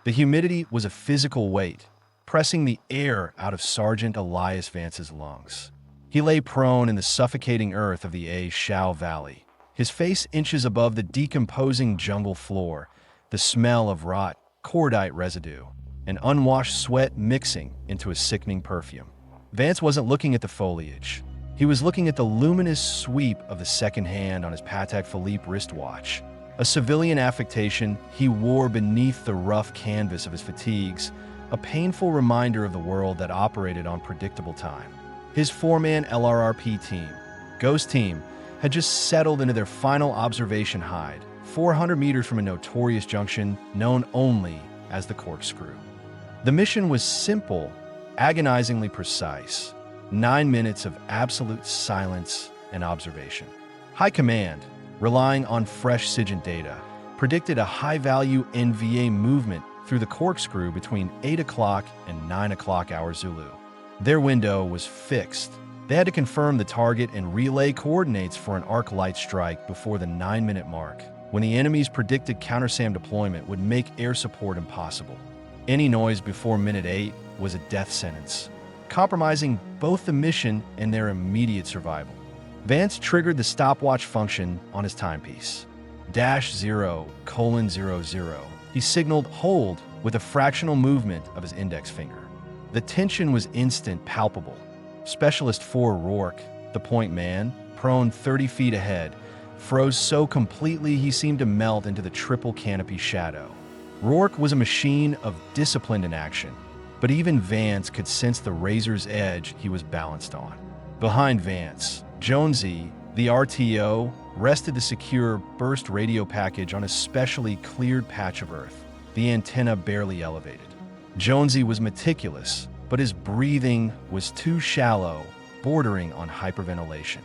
The humidity was a physical weight, pressing the air out of Sergeant Elias Vance's lungs. He lay prone in the suffocating earth of the A Shau Valley, his face inches above the decomposing jungle floor, the smell of rot, cordite residue, and unwashed sweat mixing into a sickening perfume. Vance wasn't looking at the foliage. He was looking at the luminous sweep of the second hand on his Patek Philippe wristwatch, a civilian affectation he wore beneath the rough canvas of his fatigues, a painful reminder of the world that operated on predictable time. His four-man LRRP team, Ghost Team, had just settled into their final observation hide, 400 meters from a notorious junction known only as the Corkscrew. The mission was simple, agonizingly precise. 9 minutes of absolute silence and observation. High Command, relying on fresh SIGINT data, predicted a high-value NVA movement through the Corkscrew between 8 o'clock and 9 o'clock hour Zulu. Their window was fixed. They had to confirm the target and relay coordinates for an arc light strike before the 9-minute mark, when the enemy's predicted counter-SAM deployment would make air support impossible. Any noise before minute 8 was a death sentence, compromising both the mission and their immediate survival. Vance triggered the stopwatch function on his timepiece. -0:00. He signaled hold with a fractional movement of his index finger. The tension was instant, palpable. Specialist 4 Rourke, the point man, prone 30 feet ahead, froze so completely he seemed to melt into the triple canopy shadow. Rourke was a machine of discipline in action, but even Vance could sense the razor's edge he was balanced on. Behind Vance, Jonesy, the RTO, rested the secure burst radio package on a specially cleared patch of earth, the antenna barely elevated. Jonesy was meticulous, but his breathing was too shallow, bordering on hyperventilation.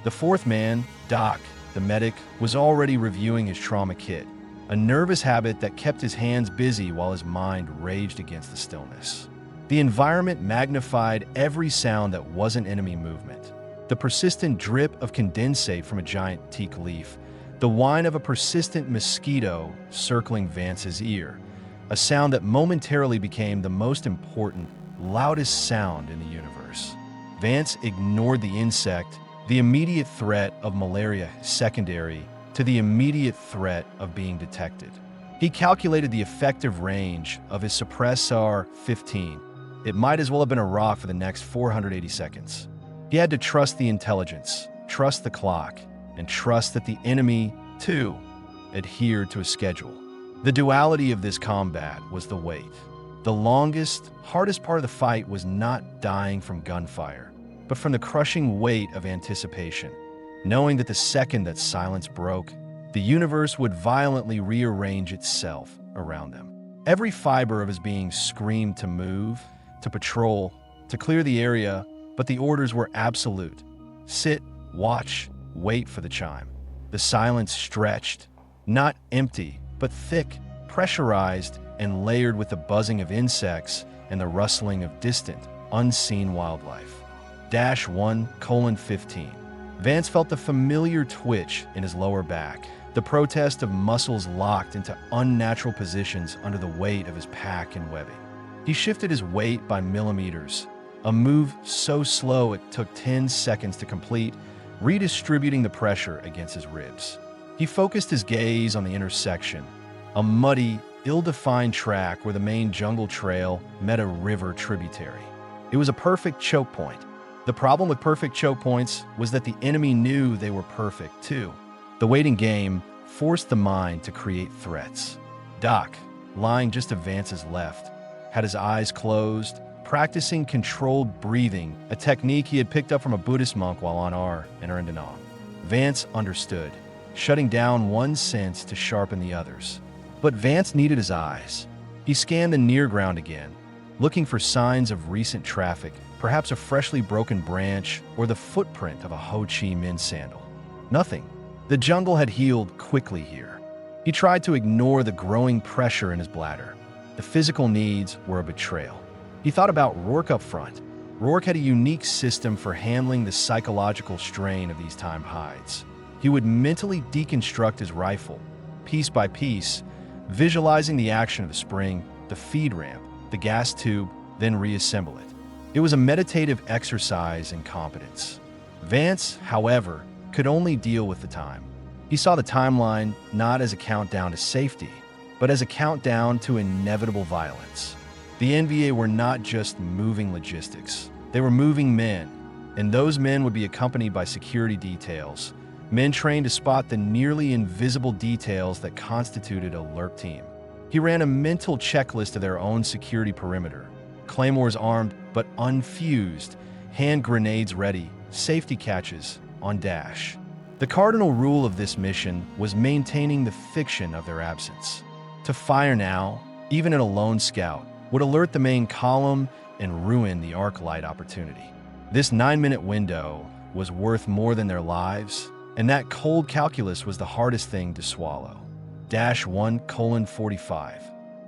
The fourth man, Doc, the medic, was already reviewing his trauma kit, a nervous habit that kept his hands busy while his mind raged against the stillness. The environment magnified every sound that wasn't enemy movement. The persistent drip of condensate from a giant teak leaf, the whine of a persistent mosquito circling Vance's ear, a sound that momentarily became the most important, loudest sound in the universe. Vance ignored the insect, the immediate threat of malaria secondary to the immediate threat of being detected. He calculated the effective range of his suppressor 15. It might as well have been a rock for the next 480 seconds. He had to trust the intelligence, trust the clock, and trust that the enemy, too, adhered to a schedule. The duality of this combat was the wait. The longest, hardest part of the fight was not dying from gunfire, but from the crushing weight of anticipation, knowing that the second that silence broke, the universe would violently rearrange itself around them. Every fiber of his being screamed to move, to patrol, to clear the area, but the orders were absolute. Sit, watch, wait for the chime. The silence stretched, not empty, but thick, pressurized, and layered with the buzzing of insects and the rustling of distant, unseen wildlife. -1:15. Vance felt the familiar twitch in his lower back, the protest of muscles locked into unnatural positions under the weight of his pack and webbing. He shifted his weight by millimeters, a move so slow it took 10 seconds to complete, redistributing the pressure against his ribs. He focused his gaze on the intersection, a muddy, ill-defined track where the main jungle trail met a river tributary. It was a perfect choke point. The problem with perfect choke points was that the enemy knew they were perfect, too. The waiting game forced the mind to create threats. Doc, lying just to Vance's left, had his eyes closed, practicing controlled breathing, a technique he had picked up from a Buddhist monk while on R and Erndonong. Vance understood, shutting down one sense to sharpen the others. But Vance needed his eyes. He scanned the near ground again, looking for signs of recent traffic, perhaps a freshly broken branch or the footprint of a Ho Chi Minh sandal. Nothing. The jungle had healed quickly here. He tried to ignore the growing pressure in his bladder. The physical needs were a betrayal. He thought about Rourke up front. Rourke had a unique system for handling the psychological strain of these time hides. He would mentally deconstruct his rifle, piece by piece, visualizing the action of the spring, the feed ramp, the gas tube, then reassemble it. It was a meditative exercise in competence. Vance, however, could only deal with the time. He saw the timeline not as a countdown to safety, but as a countdown to inevitable violence. The NVA were not just moving logistics. They were moving men, and those men would be accompanied by security details, men trained to spot the nearly invisible details that constituted an alert team. He ran a mental checklist of their own security perimeter. Claymores armed but unfused, hand grenades ready, safety catches on dash. The cardinal rule of this mission was maintaining the fiction of their absence. To fire now, even in a lone scout, would alert the main column and ruin the arc light opportunity. This 9-minute window was worth more than their lives, and that cold calculus was the hardest thing to swallow. -1:45.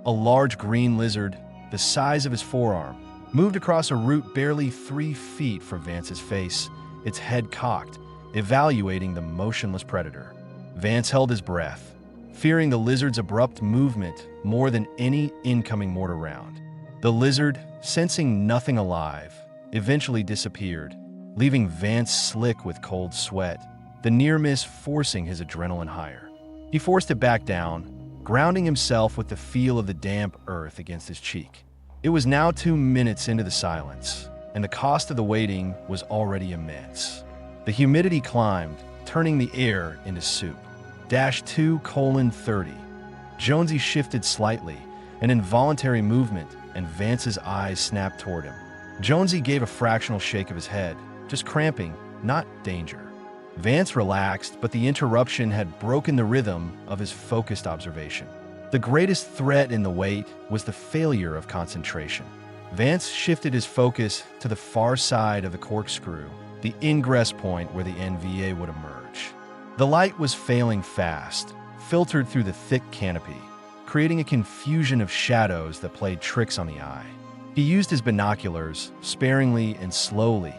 A large green lizard, the size of his forearm, moved across a route barely 3 feet from Vance's face, its head cocked, evaluating the motionless predator. Vance held his breath, fearing the lizard's abrupt movement more than any incoming mortar round. The lizard, sensing nothing alive, eventually disappeared, leaving Vance slick with cold sweat, the near miss forcing his adrenaline higher. He forced it back down, grounding himself with the feel of the damp earth against his cheek. It was now 2 minutes into the silence, and the cost of the waiting was already immense. The humidity climbed, turning the air into soup. -2:30. Jonesy shifted slightly, an involuntary movement, and Vance's eyes snapped toward him. Jonesy gave a fractional shake of his head, just cramping, not danger. Vance relaxed, but the interruption had broken the rhythm of his focused observation. The greatest threat in the wait was the failure of concentration. Vance shifted his focus to the far side of the Corkscrew, the ingress point where the NVA would emerge. The light was failing fast, filtered through the thick canopy, creating a confusion of shadows that played tricks on the eye. He used his binoculars, sparingly and slowly,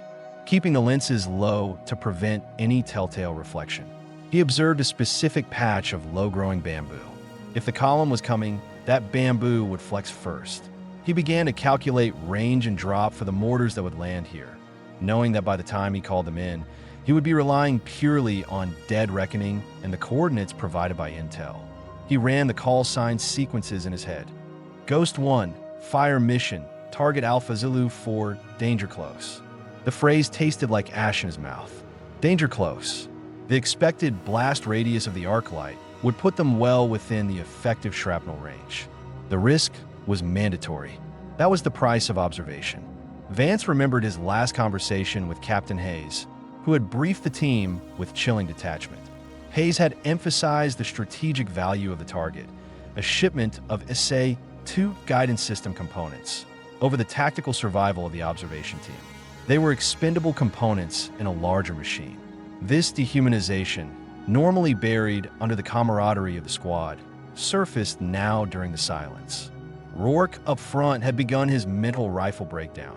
keeping the lenses low to prevent any telltale reflection. He observed a specific patch of low-growing bamboo. If the column was coming, that bamboo would flex first. He began to calculate range and drop for the mortars that would land here, knowing that by the time he called them in, he would be relying purely on dead reckoning and the coordinates provided by intel. He ran the call sign sequences in his head. Ghost 1, fire mission, target Alpha Zulu 4, danger close. The phrase tasted like ash in his mouth. Danger close. The expected blast radius of the arc light would put them well within the effective shrapnel range. The risk was mandatory. That was the price of observation. Vance remembered his last conversation with Captain Hayes, who had briefed the team with chilling detachment. Hayes had emphasized the strategic value of the target, a shipment of SA-2 guidance system components, over the tactical survival of the observation team. They were expendable components in a larger machine. This dehumanization, normally buried under the camaraderie of the squad, surfaced now during the silence. Rourke, up front, had begun his mental rifle breakdown.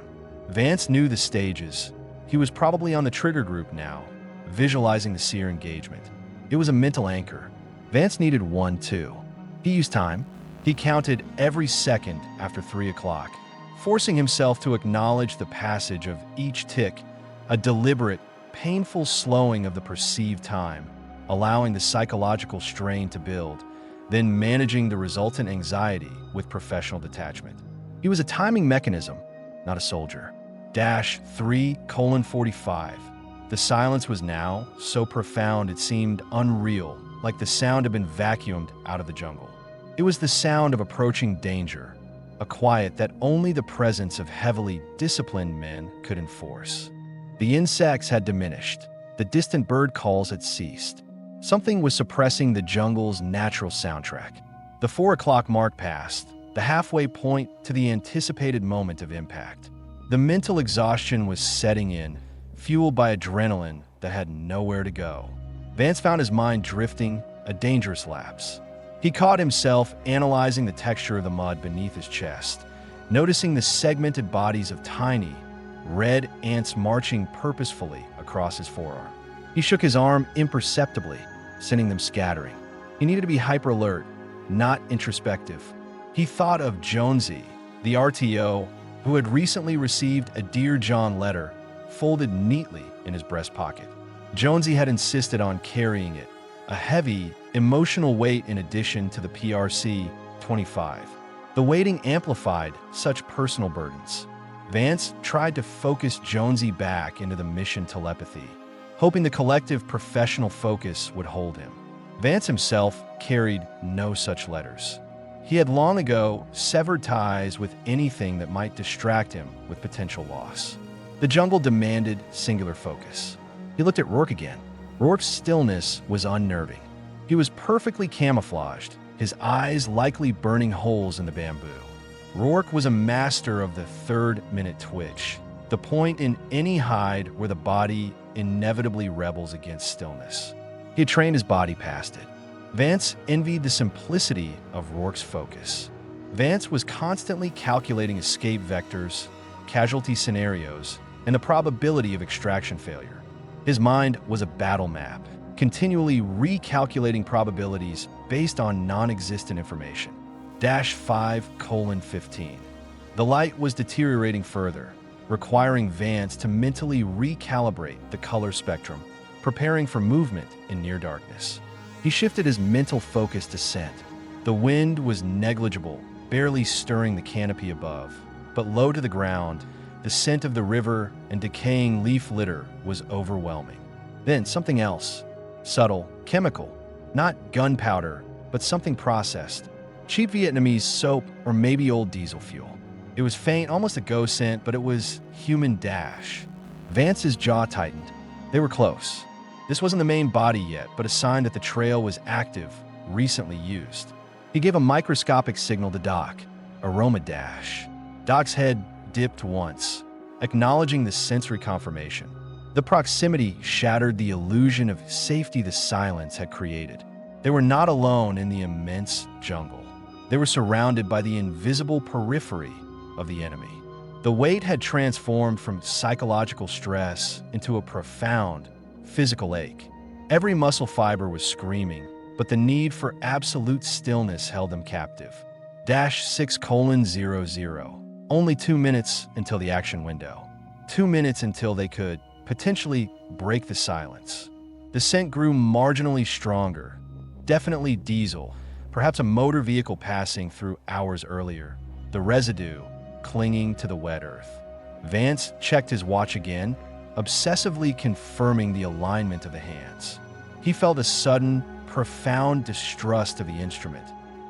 Vance knew the stages. He was probably on the trigger group now, visualizing the seer engagement. It was a mental anchor. Vance needed one too. He used time. He counted every second after 3 o'clock, forcing himself to acknowledge the passage of each tick, a deliberate, painful slowing of the perceived time, allowing the psychological strain to build, then managing the resultant anxiety with professional detachment. He was a timing mechanism, not a soldier. -3:45. The silence was now so profound it seemed unreal, like the sound had been vacuumed out of the jungle. It was the sound of approaching danger, a quiet that only the presence of heavily disciplined men could enforce. The insects had diminished. The distant bird calls had ceased. Something was suppressing the jungle's natural soundtrack. The 4 o'clock mark passed, the halfway point to the anticipated moment of impact. The mental exhaustion was setting in, fueled by adrenaline that had nowhere to go. Vance found his mind drifting, a dangerous lapse. He caught himself analyzing the texture of the mud beneath his chest, noticing the segmented bodies of tiny, red ants marching purposefully across his forearm. He shook his arm imperceptibly, sending them scattering. He needed to be hyper-alert, not introspective. He thought of Jonesy, the RTO, who had recently received a Dear John letter folded neatly in his breast pocket. Jonesy had insisted on carrying it, a heavy, emotional weight in addition to the PRC-25. The weighting amplified such personal burdens. Vance tried to focus Jonesy back into the mission telepathy, hoping the collective professional focus would hold him. Vance himself carried no such letters. He had long ago severed ties with anything that might distract him with potential loss. The jungle demanded singular focus. He looked at Rourke again. Rourke's stillness was unnerving. He was perfectly camouflaged, his eyes likely burning holes in the bamboo. Rourke was a master of the third-minute twitch, the point in any hide where the body inevitably rebels against stillness. He had trained his body past it. Vance envied the simplicity of Rourke's focus. Vance was constantly calculating escape vectors, casualty scenarios, and the probability of extraction failure. His mind was a battle map, continually recalculating probabilities based on non-existent information. -5:15. The light was deteriorating further, requiring Vance to mentally recalibrate the color spectrum, preparing for movement in near darkness. He shifted his mental focus to scent. The wind was negligible, barely stirring the canopy above, but low to the ground, the scent of the river and decaying leaf litter was overwhelming. Then something else, subtle, chemical, not gunpowder, but something processed. Cheap Vietnamese soap or maybe old diesel fuel. It was faint, almost a ghost scent, but it was human dash. Vance's jaw tightened. They were close. This wasn't the main body yet, but a sign that the trail was active, recently used. He gave a microscopic signal to Doc, aroma dash. Doc's head dipped once, acknowledging the sensory confirmation. The proximity shattered the illusion of safety the silence had created. They were not alone in the immense jungle. They were surrounded by the invisible periphery of the enemy. The weight had transformed from psychological stress into a profound physical ache. Every muscle fiber was screaming, but the need for absolute stillness held them captive. -6:00. Only 2 minutes until the action window. 2 minutes until they could potentially break the silence. The scent grew marginally stronger. Definitely diesel, perhaps a motor vehicle passing through hours earlier. The residue clinging to the wet earth. Vance checked his watch again, obsessively confirming the alignment of the hands. He felt a sudden, profound distrust of the instrument,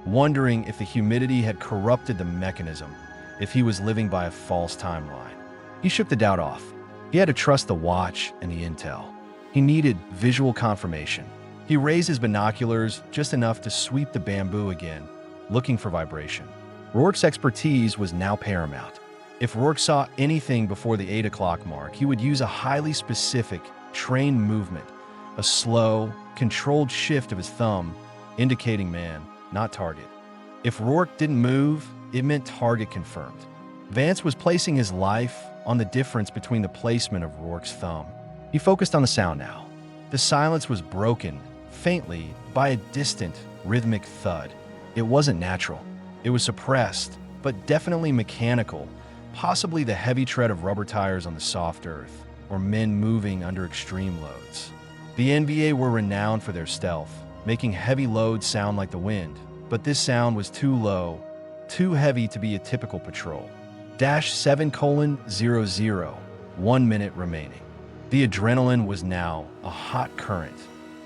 wondering if the humidity had corrupted the mechanism, if he was living by a false timeline. He shook the doubt off. He had to trust the watch and the intel. He needed visual confirmation. He raised his binoculars just enough to sweep the bamboo again, looking for vibration. Rourke's expertise was now paramount. If Rourke saw anything before the 8 o'clock mark, he would use a highly specific, trained movement, a slow, controlled shift of his thumb, indicating man, not target. If Rourke didn't move, it meant target confirmed. Vance was placing his life on the difference between the placement of Rourke's thumb. He focused on the sound now. The silence was broken, faintly, by a distant, rhythmic thud. It wasn't natural. It was suppressed, but definitely mechanical, possibly the heavy tread of rubber tires on the soft earth, or men moving under extreme loads. The NVA were renowned for their stealth, making heavy loads sound like the wind, but this sound was too low, too heavy to be a typical patrol. -7:00, 1 minute remaining. The adrenaline was now a hot current,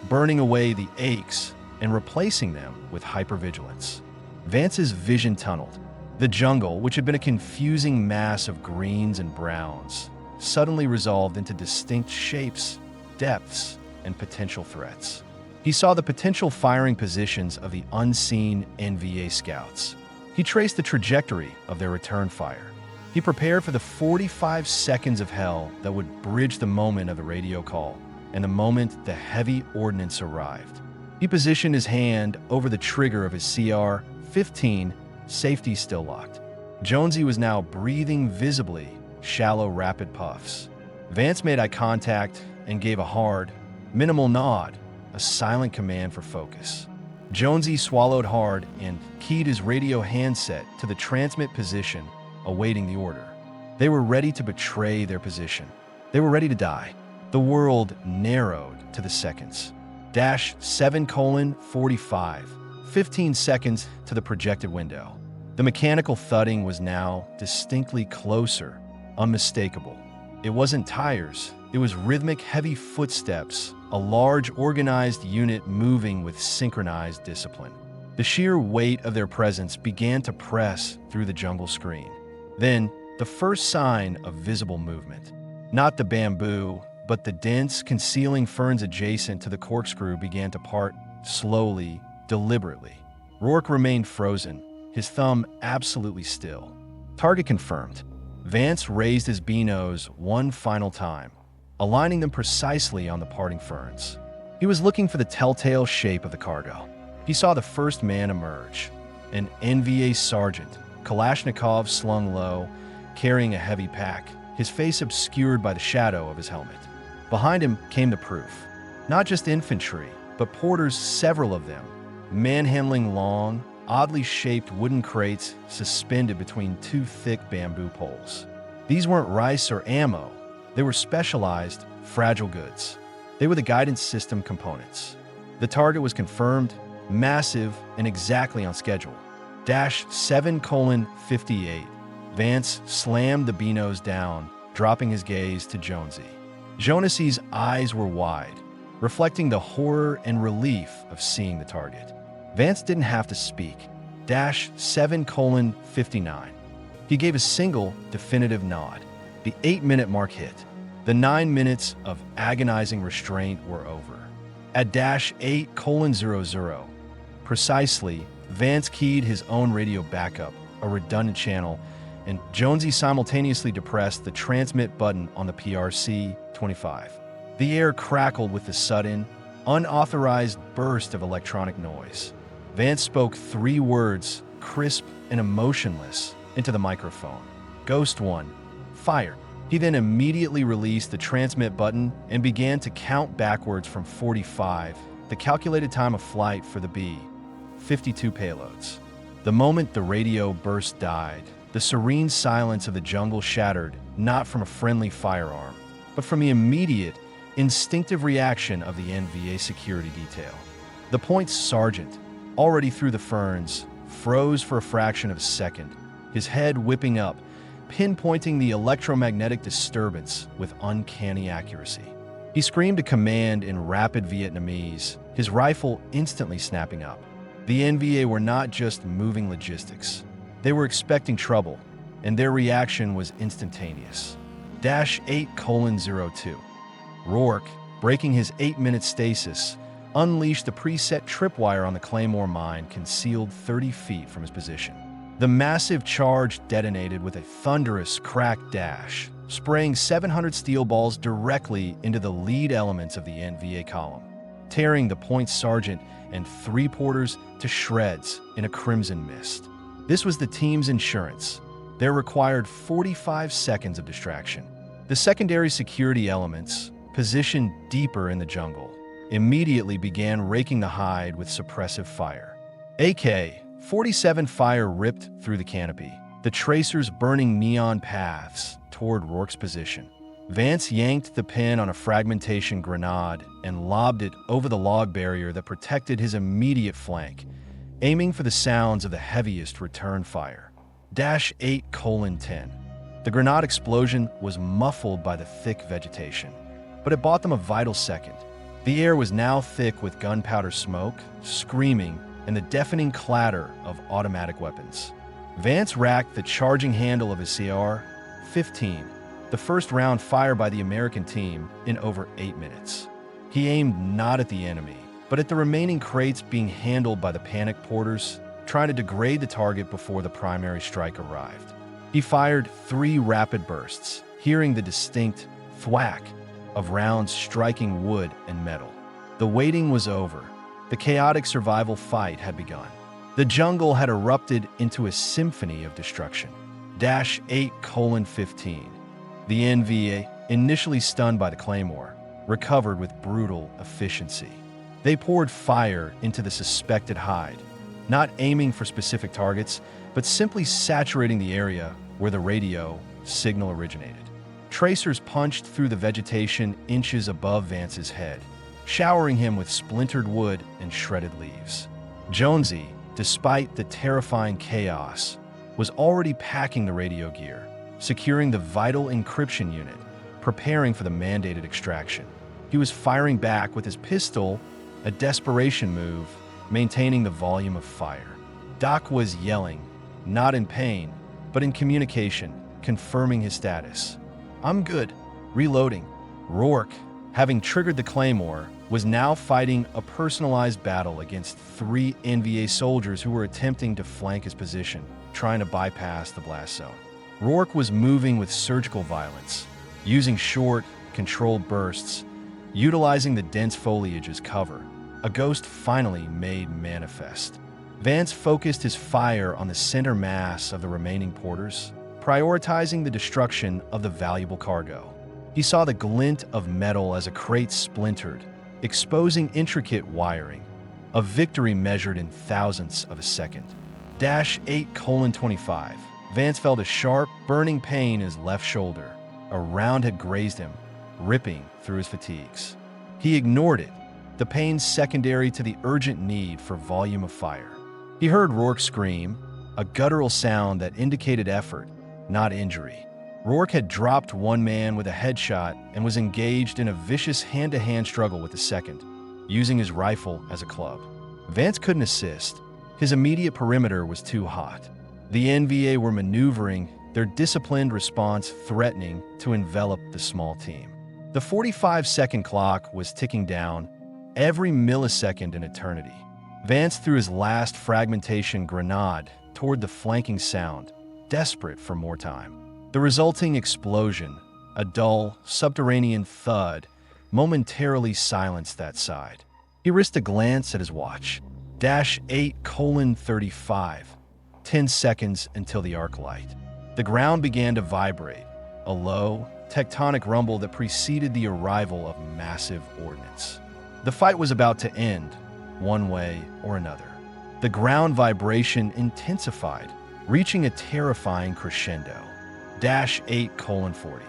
burning away the aches and replacing them with hypervigilance. Vance's vision tunneled. The jungle, which had been a confusing mass of greens and browns, suddenly resolved into distinct shapes, depths, and potential threats. He saw the potential firing positions of the unseen NVA scouts. He traced the trajectory of their return fire. He prepared for the 45 seconds of hell that would bridge the moment of the radio call and the moment the heavy ordnance arrived. He positioned his hand over the trigger of his CR-15, safety still locked. Jonesy was now breathing visibly, shallow, rapid puffs. Vance made eye contact and gave a hard, minimal nod, a silent command for focus. Jonesy swallowed hard and keyed his radio handset to the transmit position, awaiting the order. They were ready to betray their position. They were ready to die. The world narrowed to the seconds. -7:45, 15 seconds to the projected window. The mechanical thudding was now distinctly closer, unmistakable. It wasn't tires, it was rhythmic, heavy footsteps, a large, organized unit moving with synchronized discipline. The sheer weight of their presence began to press through the jungle screen. Then, the first sign of visible movement. Not the bamboo, but the dense, concealing ferns adjacent to the corkscrew began to part, slowly, deliberately. Rourke remained frozen, his thumb absolutely still. Target confirmed. Vance raised his binos one final time, aligning them precisely on the parting ferns. He was looking for the telltale shape of the cargo. He saw the first man emerge, an NVA sergeant, Kalashnikov slung low, carrying a heavy pack, his face obscured by the shadow of his helmet. Behind him came the proof. Not just infantry, but porters, several of them, manhandling long, oddly shaped wooden crates suspended between two thick bamboo poles. These weren't rice or ammo. They were specialized, fragile goods. They were the guidance system components. The target was confirmed, massive, and exactly on schedule. -7:58. Vance slammed the binos down, dropping his gaze to Jonesy. Jonas's eyes were wide, reflecting the horror and relief of seeing the target. Vance didn't have to speak. -7:59. He gave a single, definitive nod. The 8-minute mark hit. The 9 minutes of agonizing restraint were over. At -8:00, precisely, Vance keyed his own radio backup, a redundant channel, and Jonesy simultaneously depressed the transmit button on the PRC-25. The air crackled with the sudden, unauthorized burst of electronic noise. Vance spoke 3 words, crisp and emotionless, into the microphone. Ghost 1, fire. He then immediately released the transmit button and began to count backwards from 45, the calculated time of flight for the B-52 payloads. The moment the radio burst died, the serene silence of the jungle shattered, not from a friendly firearm, but from the immediate, instinctive reaction of the NVA security detail. The point sergeant, already through the ferns, froze for a fraction of a second, his head whipping up, pinpointing the electromagnetic disturbance with uncanny accuracy. He screamed a command in rapid Vietnamese, his rifle instantly snapping up. The NVA were not just moving logistics. They were expecting trouble, and their reaction was instantaneous. -8:02. Rourke, breaking his 8-minute stasis, unleashed the preset tripwire on the Claymore mine concealed 30 feet from his position. The massive charge detonated with a thunderous crack dash, spraying 700 steel balls directly into the lead elements of the NVA column, tearing the point sergeant and 3 porters to shreds in a crimson mist. This was the team's insurance. There required 45 seconds of distraction. The secondary security elements, positioned deeper in the jungle, immediately began raking the hide with suppressive fire. AK-47 fire ripped through the canopy, the tracers burning neon paths toward Rourke's position. Vance yanked the pin on a fragmentation grenade and lobbed it over the log barrier that protected his immediate flank, aiming for the sounds of the heaviest return fire. -8:10. The grenade explosion was muffled by the thick vegetation, but it bought them a vital second. The air was now thick with gunpowder smoke, screaming, and the deafening clatter of automatic weapons. Vance racked the charging handle of his CR-15, the first round fired by the American team in over 8 minutes. He aimed not at the enemy, but at the remaining crates being handled by the panicked porters, trying to degrade the target before the primary strike arrived. He fired 3 rapid bursts, hearing the distinct thwack of rounds striking wood and metal. The waiting was over. The chaotic survival fight had begun. The jungle had erupted into a symphony of destruction. -8:15. The NVA, initially stunned by the Claymore, recovered with brutal efficiency. They poured fire into the suspected hide, not aiming for specific targets, but simply saturating the area where the radio signal originated. Tracers punched through the vegetation inches above Vance's head, showering him with splintered wood and shredded leaves. Jonesy, despite the terrifying chaos, was already packing the radio gear, securing the vital encryption unit, preparing for the mandated extraction. He was firing back with his pistol, a desperation move, maintaining the volume of fire. Doc was yelling, not in pain, but in communication, confirming his status. "I'm good." Reloading. Rourke, having triggered the claymore, was now fighting a personalized battle against 3 NVA soldiers who were attempting to flank his position, trying to bypass the blast zone. Rourke was moving with surgical violence, using short, controlled bursts, utilizing the dense foliage as cover. A ghost finally made manifest. Vance focused his fire on the center mass of the remaining porters, prioritizing the destruction of the valuable cargo. He saw the glint of metal as a crate splintered, exposing intricate wiring, a victory measured in thousandths of a second. -8:25. Vance felt a sharp, burning pain in his left shoulder. A round had grazed him, ripping through his fatigues. He ignored it, the pain secondary to the urgent need for volume of fire. He heard Rourke scream, a guttural sound that indicated effort, not injury. Rourke had dropped one man with a headshot and was engaged in a vicious hand-to-hand struggle with the second, using his rifle as a club. Vance couldn't assist. His immediate perimeter was too hot. The NVA were maneuvering, their disciplined response threatening to envelop the small team. The 45-second clock was ticking down, every millisecond an eternity. Vance threw his last fragmentation grenade toward the flanking sound, desperate for more time. The resulting explosion, a dull, subterranean thud, momentarily silenced that side. He risked a glance at his watch. -8:35. 10 seconds until the arc light. The ground began to vibrate, a low, tectonic rumble that preceded the arrival of massive ordnance. The fight was about to end, one way or another. The ground vibration intensified, reaching a terrifying crescendo. -8:40.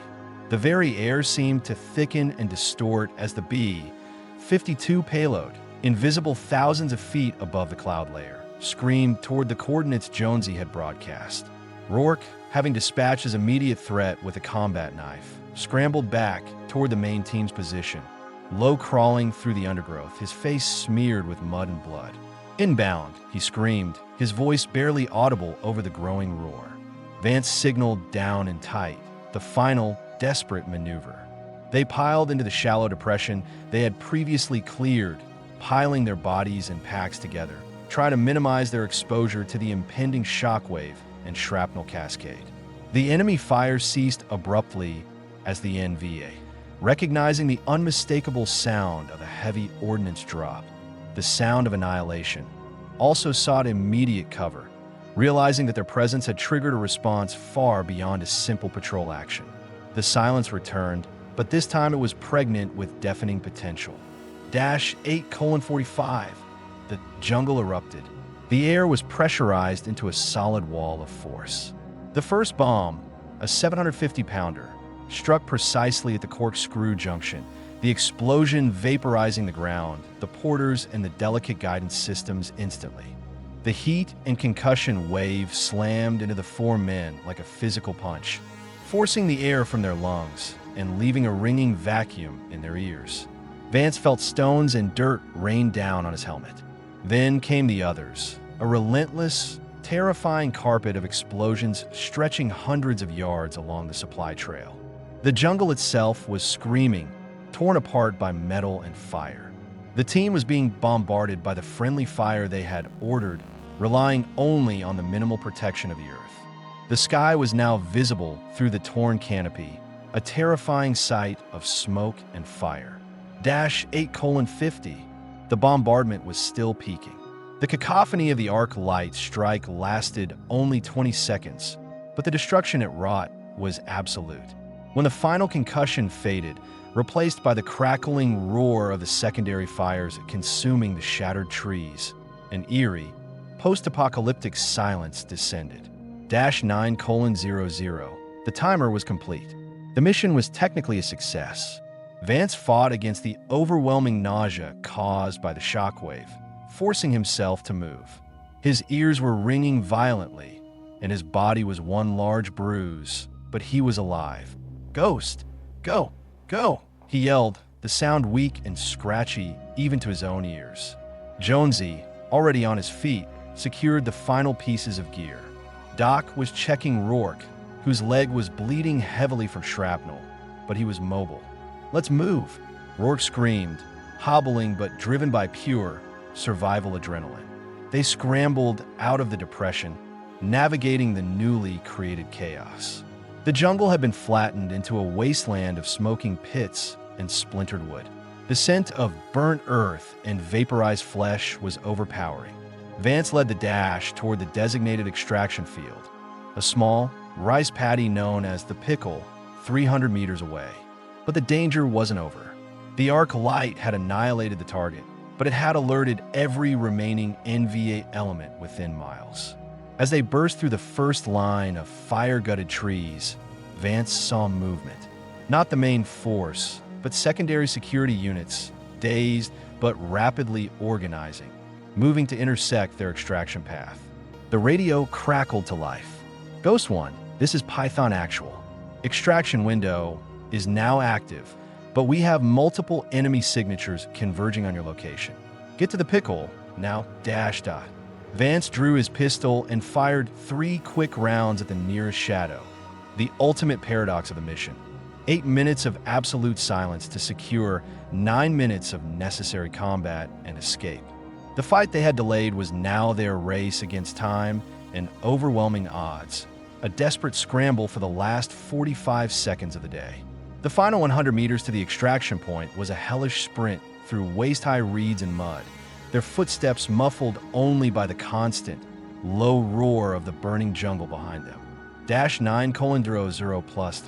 The very air seemed to thicken and distort as the B-52 payload, invisible thousands of feet above the cloud layer, screamed toward the coordinates Jonesy had broadcast. Rourke, having dispatched his immediate threat with a combat knife, scrambled back toward the main team's position, low crawling through the undergrowth, his face smeared with mud and blood. "Inbound," he screamed, his voice barely audible over the growing roar. Vance signaled down and tight, the final, desperate maneuver. They piled into the shallow depression they had previously cleared, piling their bodies and packs together, trying to minimize their exposure to the impending shockwave and shrapnel cascade. The enemy fire ceased abruptly as the NVA, recognizing the unmistakable sound of a heavy ordnance drop, the sound of annihilation, also sought immediate cover, realizing that their presence had triggered a response far beyond a simple patrol action. The silence returned, but this time it was pregnant with deafening potential. -8:45. The jungle erupted. The air was pressurized into a solid wall of force. The first bomb, a 750-pounder, struck precisely at the Corkscrew junction, the explosion vaporizing the ground, the porters, and the delicate guidance systems instantly. The heat and concussion wave slammed into the 4 men like a physical punch, forcing the air from their lungs and leaving a ringing vacuum in their ears. Vance felt stones and dirt rain down on his helmet. Then came the others, a relentless, terrifying carpet of explosions stretching hundreds of yards along the supply trail. The jungle itself was screaming, torn apart by metal and fire. The team was being bombarded by the friendly fire they had ordered, relying only on the minimal protection of the earth. The sky was now visible through the torn canopy, a terrifying sight of smoke and fire. -8:50. The bombardment was still peaking. The cacophony of the arc light strike lasted only 20 seconds, but the destruction it wrought was absolute. When the final concussion faded, replaced by the crackling roar of the secondary fires consuming the shattered trees. An eerie, post-apocalyptic silence descended. -9:00. The timer was complete. The mission was technically a success. Vance fought against the overwhelming nausea caused by the shockwave, forcing himself to move. His ears were ringing violently, and his body was one large bruise, but he was alive. "Ghost, go, go!" he yelled, the sound weak and scratchy even to his own ears. Jonesy, already on his feet, secured the final pieces of gear. Doc was checking Rourke, whose leg was bleeding heavily from shrapnel, but he was mobile. "Let's move!" Rourke screamed, hobbling but driven by pure survival adrenaline. They scrambled out of the depression, navigating the newly created chaos. The jungle had been flattened into a wasteland of smoking pits and splintered wood. The scent of burnt earth and vaporized flesh was overpowering. Vance led the dash toward the designated extraction field, a small rice paddy known as the Pickle, 300 meters away. But the danger wasn't over. The arc light had annihilated the target, but it had alerted every remaining NVA element within miles. As they burst through the first line of fire-gutted trees, Vance saw movement. Not the main force, but secondary security units, dazed but rapidly organizing, moving to intersect their extraction path. The radio crackled to life. "Ghost One, this is Python Actual. Extraction window is now active, but we have multiple enemy signatures converging on your location. Get to the Pickle, now --. Vance drew his pistol and fired 3 quick rounds at the nearest shadow, the ultimate paradox of the mission. 8 minutes of absolute silence to secure 9 minutes of necessary combat and escape. The fight they had delayed was now their race against time and overwhelming odds, a desperate scramble for the last 45 seconds of the day. The final 100 meters to the extraction point was a hellish sprint through waist-high reeds and mud, their footsteps muffled only by the constant, low roar of the burning jungle behind them. -9:00+.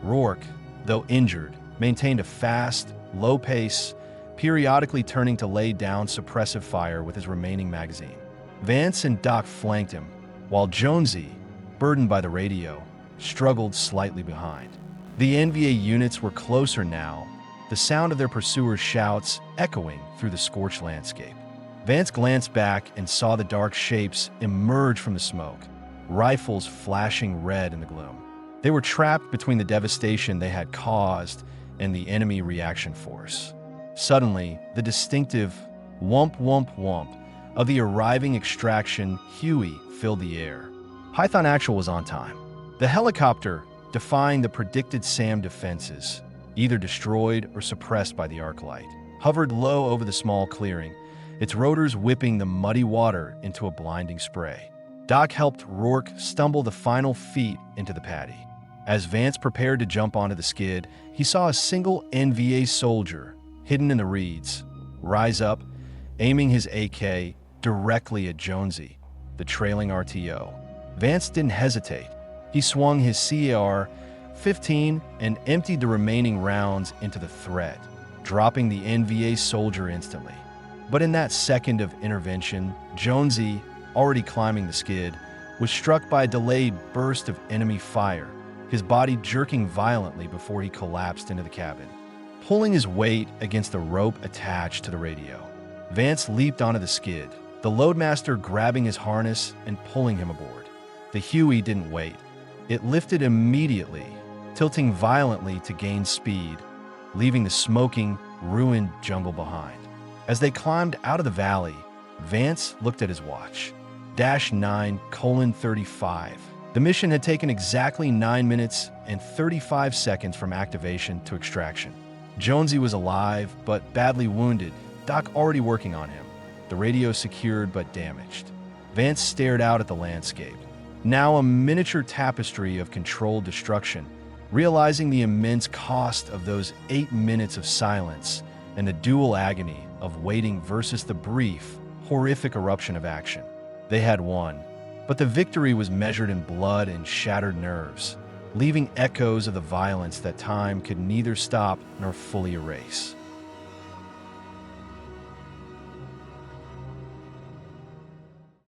Rourke, though injured, maintained a fast, low pace, periodically turning to lay down suppressive fire with his remaining magazine. Vance and Doc flanked him, while Jonesy, burdened by the radio, struggled slightly behind. The NVA units were closer now, the sound of their pursuers' shouts echoing through the scorched landscape. Vance glanced back and saw the dark shapes emerge from the smoke, rifles flashing red in the gloom. They were trapped between the devastation they had caused and the enemy reaction force. Suddenly, the distinctive whomp whomp whomp of the arriving extraction Huey filled the air. Python Actual was on time. The helicopter, defying the predicted SAM defenses, either destroyed or suppressed by the arc light, hovered low over the small clearing, its rotors whipping the muddy water into a blinding spray. Doc helped Rourke stumble the final feet into the paddy. As Vance prepared to jump onto the skid, he saw a single NVA soldier, hidden in the reeds, rise up, aiming his AK directly at Jonesy, the trailing RTO. Vance didn't hesitate. He swung his CAR-15 and emptied the remaining rounds into the threat, dropping the NVA soldier instantly. But in that second of intervention, Jonesy, already climbing the skid, was struck by a delayed burst of enemy fire, his body jerking violently before he collapsed into the cabin. Pulling his weight against the rope attached to the radio, Vance leaped onto the skid, the loadmaster grabbing his harness and pulling him aboard. The Huey didn't wait. It lifted immediately, tilting violently to gain speed, leaving the smoking, ruined jungle behind. As they climbed out of the valley, Vance looked at his watch. -9:35. The mission had taken exactly 9 minutes and 35 seconds from activation to extraction. Jonesy was alive, but badly wounded, Doc already working on him. The radio secured but damaged. Vance stared out at the landscape, now a miniature tapestry of controlled destruction, realizing the immense cost of those 8 minutes of silence and the dual agony of waiting versus the brief, horrific eruption of action. They had won, but the victory was measured in blood and shattered nerves. leaving echoes of the violence that time could neither stop nor fully erase.